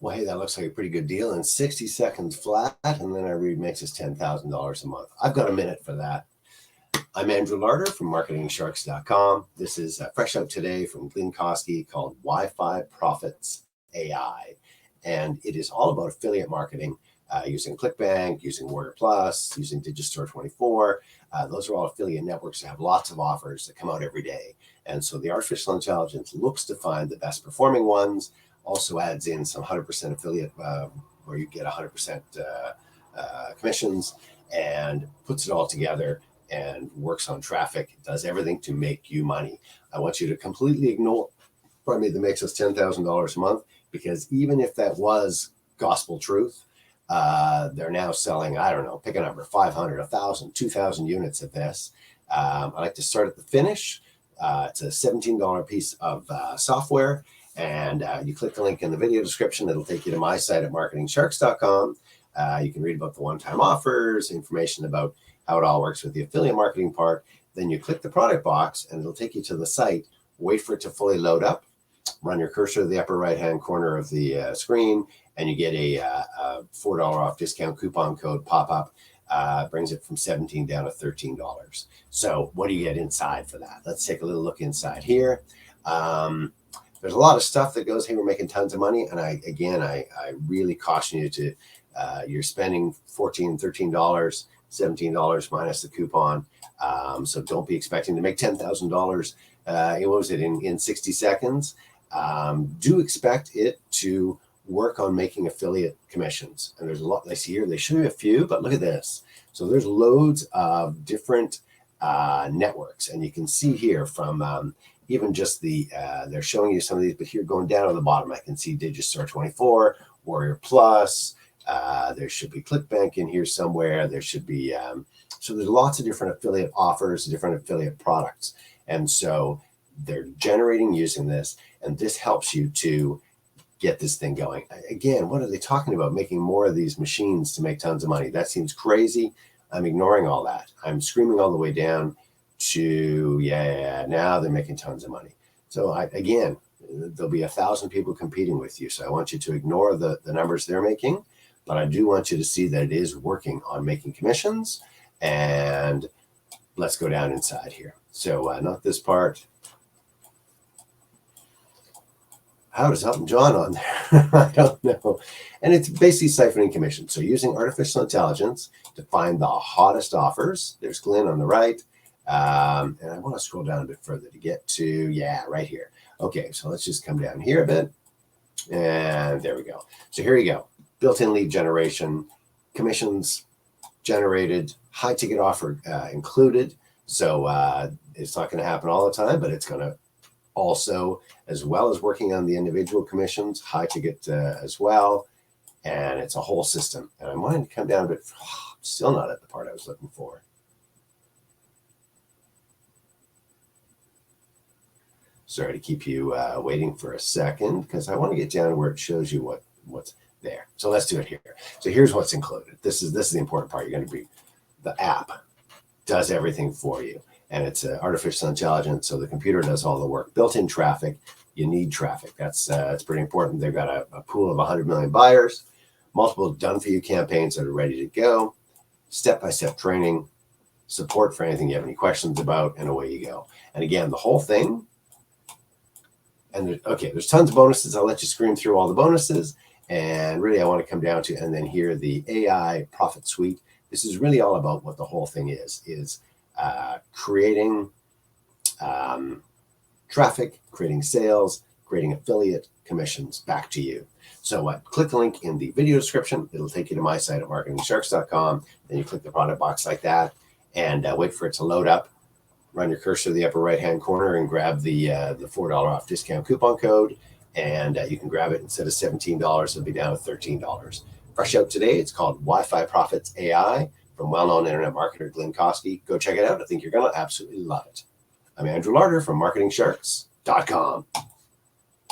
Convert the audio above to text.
Well, hey, that looks like a pretty good deal in 60 seconds flat. And then I read makes us $10,000 a month. I've got a minute for that. I'm Andrew Larder from marketingsharks.com. This is fresh out today from Glynn Kosky called Wi-Fi Profits AI. And it is all about affiliate marketing using ClickBank, using Warrior Plus, using Digistore 24. Those are all affiliate networks that have lots of offers that come out every day. And so the artificial intelligence looks to find the best performing ones, also adds in some 100% affiliate where you get 100% commissions, and puts it all together and works on traffic, does everything to make you money. I want you to completely ignore, that makes us $10,000 a month, because even if that was gospel truth, they're now selling, I don't know, pick a number, 500, 1,000, 2,000 units of this. I like to start at the finish. It's a $17 piece of software. And you click the link in the video description. It'll take you to my site at marketingsharks.com. You can read about the one-time offers, information about how it all works with the affiliate marketing part. Then you click the product box and it'll take you to the site. Wait for it to fully load up. Run your cursor to the upper right-hand corner of the screen, and you get a $4 off discount coupon code pop up. Brings it from $17 down to $13. So what do you get inside for that? Let's take a little look inside here. There's a lot of stuff that goes, hey, we're making tons of money. And I really caution you to, you're spending $14, $13, $17 minus the coupon. So don't be expecting to make $10,000. What was it in 60 seconds? Do expect it to work on making affiliate commissions. And there's a lot I see here. They show you a few, but look at this. So there's loads of different networks. And you can see here from even just the, they're showing you some of these, but here going down on the bottom, I can see Digistore 24, Warrior Plus. There should be ClickBank in here somewhere. There should be, so there's lots of different affiliate offers, different affiliate products. And so they're generating using this, and this helps you to get this thing going. Again, what are they talking about? Making more of these machines to make tons of money. That seems crazy. I'm ignoring all that. I'm screaming all the way down to, now they're making tons of money. So again, there'll be 1,000 people competing with you. So I want you to ignore the numbers they're making, but I do want you to see that it is working on making commissions. And let's go down inside here. So not this part. How does Elton John on there? I don't know. And it's basically siphoning commission. So using artificial intelligence to find the hottest offers. There's Glynn on the right. And I want to scroll down a bit further to get to, right here. Okay, so let's just come down here a bit. And there we go. So here you go. Built-in lead generation, commissions generated, high ticket offer included. So it's not going to happen all the time, but it's going to also, as well as working on the individual commissions, high ticket as well. And it's a whole system. And I'm wanting to come down a bit. Still not at the part I was looking for. Sorry to keep you waiting for a second, because I want to get down to where it shows you what's there. So let's do it here. So here's what's included. This is the important part. You're going to be, the app does everything for you. And it's artificial intelligence, so the computer does all the work. Built-in traffic, you need traffic. That's pretty important. They've got a pool of 100 million buyers, multiple done-for-you campaigns that are ready to go, step-by-step training, support for anything you have any questions about, and away you go. And again, the whole thing, and there's tons of bonuses. I'll let you scream through all the bonuses. And really, I want to come down to, and then here, the AI Profit Suite. This is really all about what the whole thing is creating traffic, creating sales, creating affiliate commissions back to you. So click the link in the video description. It'll take you to my site at marketingsharks.com. Then you click the product box like that and wait for it to load up. Run your cursor to the upper right-hand corner and grab the $4 off discount coupon code. And you can grab it. Instead of $17, it'll be down to $13. Fresh out today, it's called Wi-Fi Profits AI from well-known internet marketer Glynn Kosky. Go check it out. I think you're going to absolutely love it. I'm Andrew Larder from marketingsharks.com.